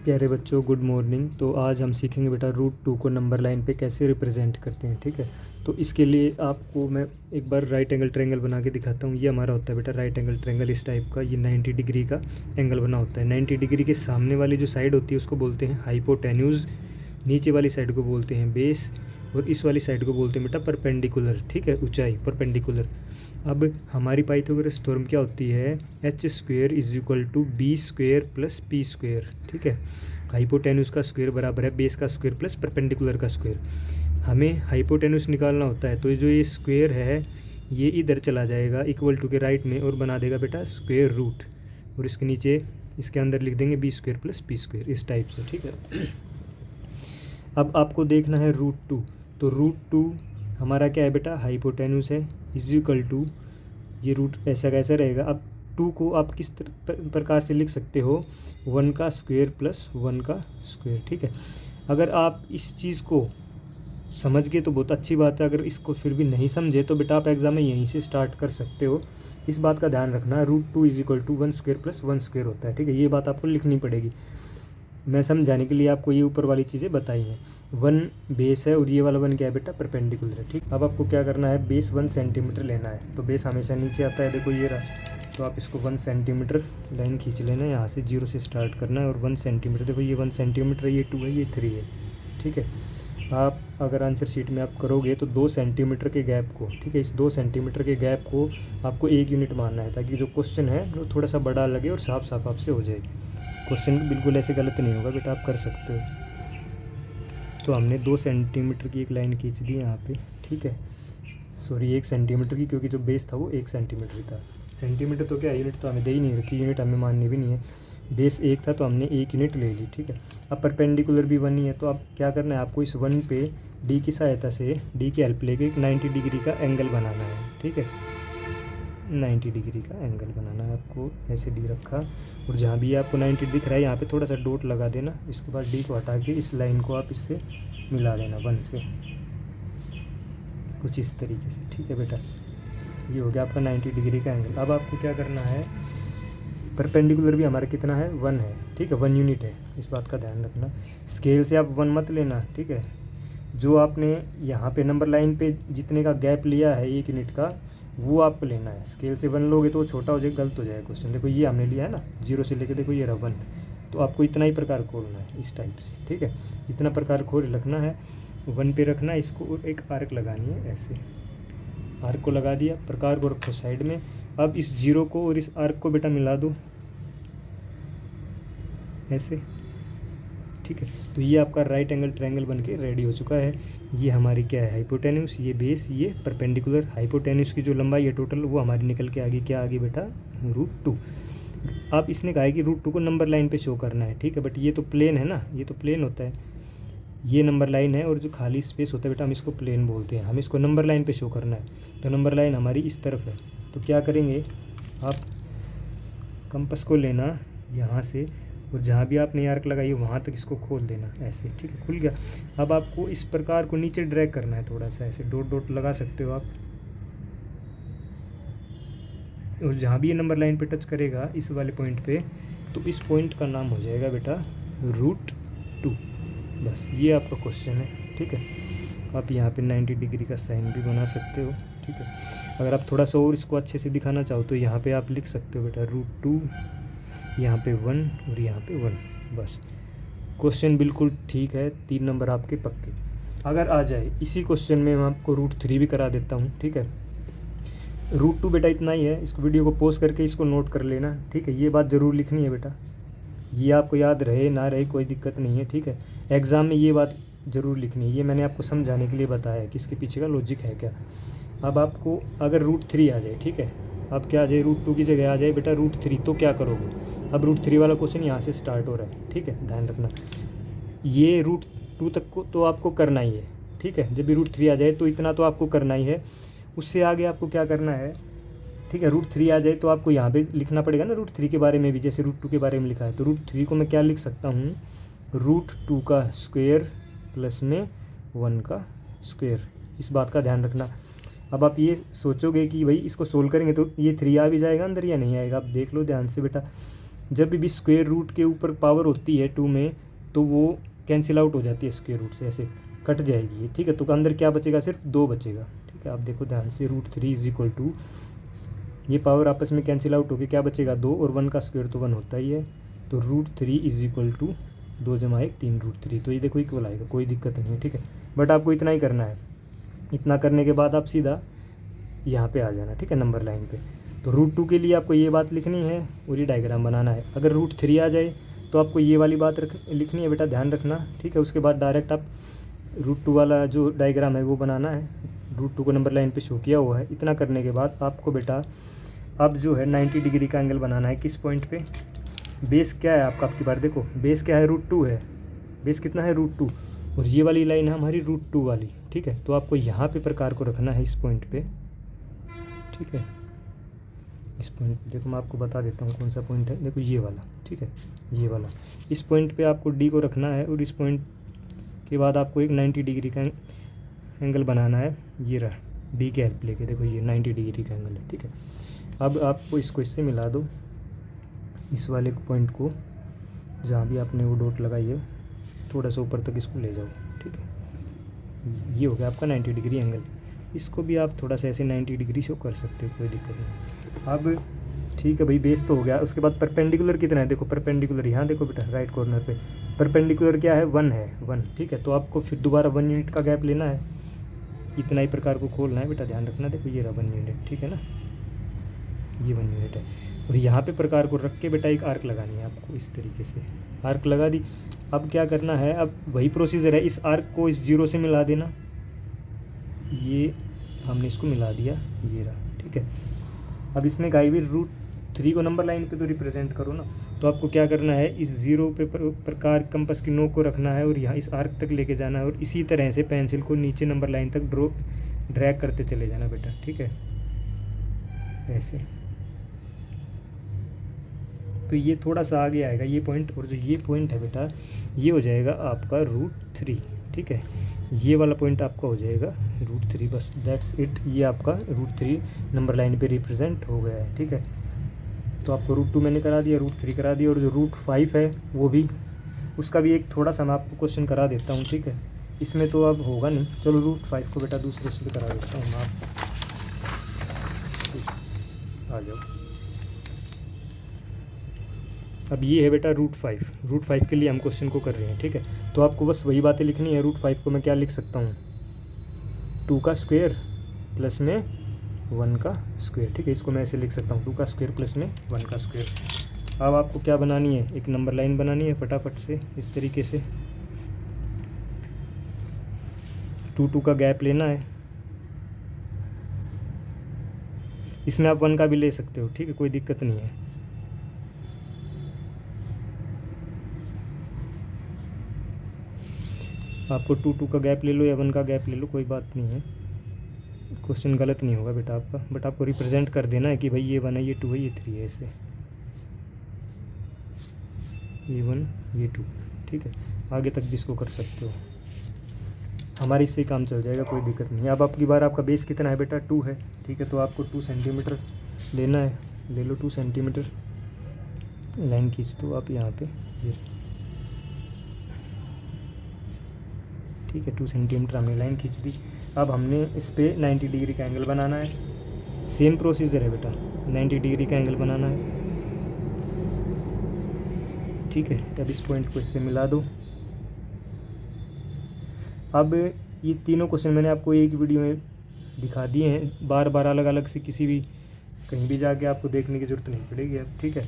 प्यारे बच्चों, good morning. तो आज हम सीखेंगे बेटा रूट 2 को नंबर लाइन पे कैसे रिप्रेजेंट करते हैं। ठीक है, तो इसके लिए आपको मैं एक बार राइट एंगल ट्रायंगल बना के दिखाता हूँ। ये हमारा होता है बेटा राइट एंगल ट्रायंगल इस टाइप का। ये 90 डिग्री का एंगल बना होता है। 90 डिग्री के सामने वाली जो साइड होती है उसको बोलते हैं हाइपोटेन्यूज, नीचे वाली साइड को बोलते हैं बेस, और इस वाली साइड को बोलते हैं बेटा परपेंडिकुलर। ठीक है, ऊंचाई परपेंडिकुलर। अब हमारी पाइथागोरस थ्योरम क्या होती है? H square is equal to B square plus P square. ठीक है, हाइपोटेन्यूज का स्क्वेयर बराबर है बेस का स्क्वेयर प्लस परपेंडिकुलर का स्क्वेयर। हमें हाइपोटेन्यूज निकालना होता है, तो जो ये स्क्वेयर है ये इधर चला जाएगा इक्वल टू के राइट में और बना देगा बेटा स्क्वेयर रूट, और इसके नीचे इसके अंदर लिख देंगे B square plus P square इस टाइप से। ठीक है, अब आपको देखना है रूट 2। तो रूट 2 हमारा क्या है बेटा? हाइपोटेन्यूज है, इज इक्वल टू ये रूट ऐसा कैसा रहेगा। अब 2 को आप किस प्रकार से लिख सकते हो? 1 का स्क्वेयर प्लस 1 का स्क्वेयर। ठीक है, अगर आप इस चीज़ को समझ गए तो बहुत अच्छी बात है। अगर इसको फिर भी नहीं समझे तो बेटा आप एग्जाम में यहीं से स्टार्ट कर सकते हो। इस बात का ध्यान रखना, root 2 is equal to 1 square plus 1 square होता है। ठीक है, ये बात आपको लिखनी पड़ेगी। मैं समझाने के लिए आपको ये ऊपर वाली चीज़ें बताई हैं। 1 बेस है और ये वाला 1 क्या है बेटा? परपेंडिकुलर है। ठीक, अब आपको क्या करना है? बेस 1 सेंटीमीटर लेना है। तो बेस हमेशा नीचे आता है, देखो ये रहा। तो आप इसको 1 सेंटीमीटर लाइन खींच लेना है, यहाँ से 0 से स्टार्ट करना है। और 1 सेंटीमीटर, देखो ये 1 सेंटीमीटर, ये 2 है, ये 3 है। ठीक है, आप अगर आंसर शीट में आप करोगे तो 2 सेंटीमीटर के गैप को, ठीक है, इस 2 सेंटीमीटर के गैप को आपको 1 यूनिट मानना है, ताकि जो क्वेश्चन है वो थोड़ा सा बड़ा लगे और साफ साफ आपसे हो जाए। क्वेश्चन बिल्कुल ऐसे गलत नहीं होगा बेटा, आप कर सकते हो। तो हमने 2 सेंटीमीटर की एक लाइन खींच दी यहाँ पे। ठीक है, सॉरी 1 सेंटीमीटर की, क्योंकि जो बेस था वो 1 सेंटीमीटर था। सेंटीमीटर तो क्या, यूनिट तो हमें दे ही नहीं रखी, यूनिट हमें माननी भी नहीं है। बेस 1 था तो हमने 1 यूनिट ले ली। ठीक है, अब परपेंडिकुलर भी 1 ही है, तो अब क्या करना है आपको? इस 1 पे डी की सहायता से, डी की हेल्प लेके एक 90 डिग्री का एंगल बनाना है। ठीक है, 90 डिग्री का एंगल बनाना है आपको। ऐसे डी रखा, और जहाँ भी आपको 90 दिख रहा है यहाँ पे थोड़ा सा डॉट लगा देना। इसके बाद डी को हटा के इस लाइन को आप इससे मिला देना 1 से, कुछ इस तरीके से। ठीक है बेटा, ये हो गया आपका 90 डिग्री का एंगल। अब आपको क्या करना है? परपेंडिकुलर भी हमारा कितना है? 1 है। ठीक है, 1 यूनिट है, इस बात का ध्यान रखना। स्केल से आप 1 मत लेना। ठीक है, जो आपने यहाँ पे नंबर लाइन पे जितने का गैप लिया है 1 यूनिट का, वो आपको लेना है। स्केल से 1 लोगे तो वो छोटा हो जाएगा, गलत हो जाएगा क्वेश्चन। देखो ये हमने लिया है ना 0 से लेकर, देखो ये रहा 1, तो आपको इतना ही प्रकार खोलना है इस टाइप से। ठीक है, इतना प्रकार खोल रखना है, 1 पे रखना है इसको, और एक आर्क लगानी है ऐसे। आर्क को लगा दिया, प्रकार को रखो साइड में। अब इस 0 को और इस आर्क को बेटा मिला दो ऐसे। ठीक है, तो ये आपका राइट एंगल ट्रायंगल बन के रेडी हो चुका है। ये हमारी क्या है? हाइपोटेन्यूज, ये बेस, ये परपेंडिकुलर। हाइपोटेन्यूज की जो लंबाई है टोटल, वो हमारी निकल के आगे क्या आ गई बेटा? रूट 2। आप इसने कहा है कि रूट 2 को नंबर लाइन पे शो करना है। ठीक है, बट ये तो प्लेन है ना, ये तो प्लेन होता है, ये नंबर लाइन है, और जो खाली स्पेस होता है बेटा हम इसको प्लेन बोलते हैं। हम इसको नंबर लाइन पे शो करना है, तो नंबर लाइन हमारी इस तरफ है। तो क्या करेंगे आप? कंपास को लेना यहाँ से, और जहाँ भी आपने आर्क लगाई है वहाँ तक इसको खोल देना ऐसे। ठीक है, खुल गया। अब आपको इस प्रकार को नीचे ड्रैग करना है, थोड़ा सा ऐसे डॉट डॉट लगा सकते हो आप, और जहाँ भी ये नंबर लाइन पे टच करेगा इस वाले पॉइंट पे, तो इस पॉइंट का नाम हो जाएगा बेटा रूट 2। बस ये आपका क्वेश्चन है। ठीक है, आप यहाँ पे 90 डिग्री का साइन भी बना सकते हो। ठीक है, अगर आप थोड़ा सा और इसको अच्छे से दिखाना चाहो तो यहाँ पे आप लिख सकते हो बेटा रूट 2, यहाँ पे 1 और यहाँ पे 1। बस क्वेश्चन बिल्कुल ठीक है, 3 नंबर आपके पक्के। अगर आ जाए इसी क्वेश्चन में मैं आपको रूट 3 भी करा देता हूँ। ठीक है, रूट 2 बेटा इतना ही है। इसको वीडियो को पॉज करके इसको नोट कर लेना। ठीक है, ये बात ज़रूर लिखनी है बेटा, ये आपको याद रहे ना रहे कोई दिक्कत नहीं है। ठीक है, एग्ज़ाम में ये बात ज़रूर लिखनी है। ये मैंने आपको समझाने के लिए बताया है कि इसके पीछे का लॉजिक है क्या। अब आपको अगर रूट 3 आ जाए, ठीक है, अब क्या आ जाए? रूट 2 की जगह आ जाए बेटा रूट 3, तो क्या करोगे? अब रूट 3 वाला क्वेश्चन यहाँ से स्टार्ट हो रहा है। ठीक है, ध्यान रखना, ये रूट 2 तक को तो आपको करना ही है। ठीक है, जब भी रूट 3 आ जाए तो इतना तो आपको करना ही है। उससे आगे आपको क्या करना है? ठीक है, रूट 3 आ जाए तो आपको यहाँ पे लिखना पड़ेगा ना रूट 3 के बारे में भी, जैसे रूट 2 के बारे में लिखा है। तो रूट 3 को मैं क्या लिख सकता हूँ? रूट 2 का स्क्वेयर प्लस में 1 का स्क्वेयर। इस बात का ध्यान रखना। अब आप ये सोचोगे कि भाई इसको सोल्व करेंगे तो ये 3 आ भी जाएगा अंदर या नहीं आएगा? आप देख लो ध्यान से बेटा। जब भी स्क्वायर रूट के ऊपर पावर होती है 2 में तो वो कैंसिल आउट हो जाती है स्क्वायर रूट से, ऐसे कट जाएगी ये, ठीक है। तो अंदर क्या बचेगा, सिर्फ 2 बचेगा, ठीक है। आप देखो ध्यान से, √3 इज इक्वल टू, ये पावर आपस में कैंसिल आउट होकर क्या बचेगा 2, और 1 का स्क्वायर तो 1 होता ही है, तो √3 इज इक्वल टू 2 जमा 1 3 √3, तो ये देखो इक्वल आएगा, कोई दिक्कत नहीं है, ठीक है। बट आपको इतना ही करना है, इतना करने के बाद आप सीधा यहाँ पे आ जाना, ठीक है, नंबर लाइन पे। तो √2 के लिए आपको ये बात लिखनी है और ये डायग्राम बनाना है। अगर √3 आ जाए तो आपको ये वाली बात लिखनी है बेटा, ध्यान रखना, ठीक है। उसके बाद डायरेक्ट आप √2 वाला जो डायग्राम है वो बनाना है, √2 को नंबर लाइन पे शो किया हुआ है। इतना करने के बाद आपको बेटा अब जो है 90 डिग्री का एंगल बनाना है। किस पॉइंट पे, बेस क्या है आपकी बार देखो, बेस क्या है, √2 है, बेस कितना है √2, और ये वाली लाइन है हमारी √2 वाली, ठीक है। तो आपको यहाँ पे प्रकार को रखना है इस पॉइंट पे, ठीक है। इस पॉइंट पे देखो, मैं आपको बता देता हूँ कौन सा पॉइंट है, देखो ये वाला, ठीक है, ये वाला। इस पॉइंट पे आपको डी को रखना है, और इस पॉइंट के बाद आपको एक 90 डिग्री का एंगल बनाना है, ये रहा डी की हेल्प लेके, देखो ये 90 डिग्री का एंगल है, ठीक है। अब आपको इसको इससे मिला दो, इस वाले पॉइंट को जहाँ भी आपने वो डॉट लगाई है थोड़ा सा ऊपर तक इसको ले जाओ, ठीक है। ये हो गया आपका 90 डिग्री एंगल। इसको भी आप थोड़ा सा ऐसे 90 डिग्री शो कर सकते हो, कोई दिक्कत नहीं। अब ठीक है भाई, बेस तो हो गया। उसके बाद परपेंडिकुलर कितना है, देखो परपेंडिकुलर यहाँ देखो बेटा, राइट कॉर्नर पे परपेंडिकुलर क्या है, 1 है, 1, ठीक है। तो आपको फिर दोबारा 1 यूनिट का गैप लेना है, इतना ही प्रकार को खोलना है बेटा, ध्यान रखना। देखो ये रहा 1 यूनिट, ठीक है ना, ये 1 यूनिट है। और यहाँ पे प्रकार को रख के बेटा एक आर्क लगानी है आपको, इस तरीके से आर्क लगा दी। अब क्या करना है, अब वही प्रोसीजर है, इस आर्क को इस 0 से मिला देना, ये हमने इसको मिला दिया, ये रहा, ठीक है। अब इसने कहा भी √3 को नंबर लाइन पे तो रिप्रेजेंट करो ना, तो आपको क्या करना है, इस 0 पे प्रकार कंपास की नोक को रखना है और यहाँ इस आर्क तक लेके जाना है, और इसी तरह से पेंसिल को नीचे नंबर लाइन तक ड्रैग करते चले जाना बेटा, ठीक है, ऐसे। तो ये थोड़ा सा आगे आएगा ये पॉइंट, और जो ये पॉइंट है बेटा ये हो जाएगा आपका √3, ठीक है। ये वाला पॉइंट आपका हो जाएगा √3, बस दैट्स इट। ये आपका √3 नंबर लाइन पे रिप्रेजेंट हो गया है, ठीक है। तो आपको √2 मैंने करा दिया, √3 करा दिया, और जो √5 है वो भी, उसका भी एक थोड़ा सा मैं आपको क्वेश्चन करा देता हूँ, ठीक है। इसमें तो अब होगा नहीं, चलो √5 को बेटा दूसरे उसमें करा देता हूँ मैं आपको, आ जाओ। अब ये है बेटा √5 के लिए हम क्वेश्चन को कर रहे हैं, ठीक है। तो आपको बस वही बातें लिखनी है। √5 को मैं क्या लिख सकता हूँ, 2 का स्क्वायर प्लस में 1 का स्क्वायर, ठीक है। इसको मैं ऐसे लिख सकता हूँ, 2 का स्क्वायर प्लस में 1 का स्क्वायर। अब आपको क्या बनानी है, एक नंबर लाइन बनानी है फटाफट से, इस तरीके से 2 का गैप लेना है। इसमें आप 1 का भी ले सकते हो, ठीक है, कोई दिक्कत नहीं है। आपको 2 का गैप ले लो या 1 का गैप ले लो, कोई बात नहीं है, क्वेश्चन गलत नहीं होगा बेटा आपका। बट आपको रिप्रेजेंट कर देना है कि भाई ये 1 है, ये 2 है, ये 3 है, ऐसे ये 1 ये 2, ठीक है। आगे तक भी इसको कर सकते हो, हमारे इससे काम चल जाएगा, कोई दिक्कत नहीं है। अब आपकी बार, आपका बेस कितना है बेटा, 2 है, ठीक है। तो आपको 2 सेंटीमीटर लेना है, ले लो 2 सेंटीमीटर, लाइन खींच दो आप यहाँ पे, ये ठीक है, 2 सेंटीमीटर हमने लाइन खींच दी। अब हमने इस पर 90 डिग्री का एंगल बनाना है। सेम प्रोसीजर है बेटा, 90 डिग्री का एंगल बनाना है, ठीक है। अब इस पॉइंट को इससे मिला दो। अब ये तीनों क्वेश्चन मैंने आपको एक वीडियो में दिखा दिए हैं, बार बार अलग अलग से किसी भी कहीं भी जाके आपको देखने की ज़रूरत नहीं पड़ेगी अब, ठीक है।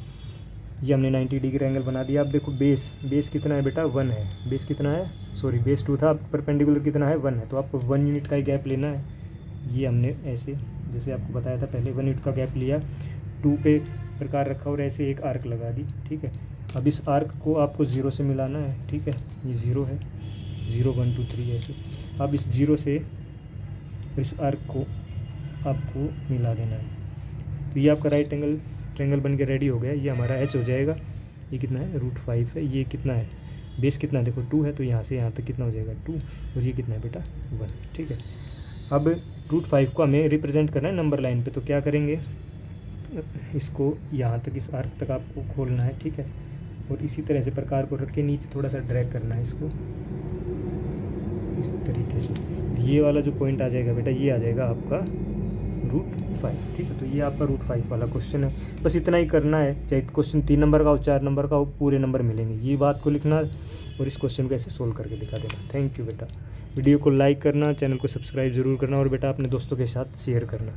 ये हमने 90 डिग्री एंगल बना दिया। अब देखो बेस कितना है बेटा, 1 है। बेस कितना है, सॉरी बेस 2 था, परपेंडिकुलर कितना है, 1 है। तो आपको 1 यूनिट का ही गैप लेना है। ये हमने ऐसे जैसे आपको बताया था पहले, 1 यूनिट का गैप लिया, 2 पे प्रकार रखा और ऐसे एक आर्क लगा दी, ठीक है। अब इस आर्क को आपको 0 से मिलाना है, ठीक है। ये 0 है, 0 1 2 3 ऐसे। अब इस 0 से इस आर्क को आपको मिला देना है। तो ये आपका राइट एंगल ट्रायंगल बन के रेडी हो गया। ये हमारा एच हो जाएगा। ये कितना है, √5 है। ये कितना है, बेस कितना है, देखो 2 है, तो यहाँ से यहाँ तक कितना हो जाएगा 2, और ये कितना है बेटा 1, ठीक है। अब √5 को हमें रिप्रेजेंट करना है नंबर लाइन पे, तो क्या करेंगे, इसको यहाँ तक, इस आर्क तक आपको खोलना है, ठीक है। और इसी तरह से प्रकार को रख के नीचे थोड़ा सा ड्रैग करना है इसको इस तरीके से। ये वाला जो पॉइंट आ जाएगा बेटा, ये आ जाएगा आपका √5, ठीक है। तो ये आपका √5 वाला क्वेश्चन है। बस इतना ही करना है, चाहे क्वेश्चन 3 नंबर का हो 4 नंबर का हो, पूरे नंबर मिलेंगे। ये बात को लिखना और इस क्वेश्चन को ऐसे सोल्व करके दिखा देना। थैंक यू बेटा। वीडियो को लाइक करना, चैनल को सब्सक्राइब ज़रूर करना और बेटा अपने दोस्तों के साथ शेयर करना।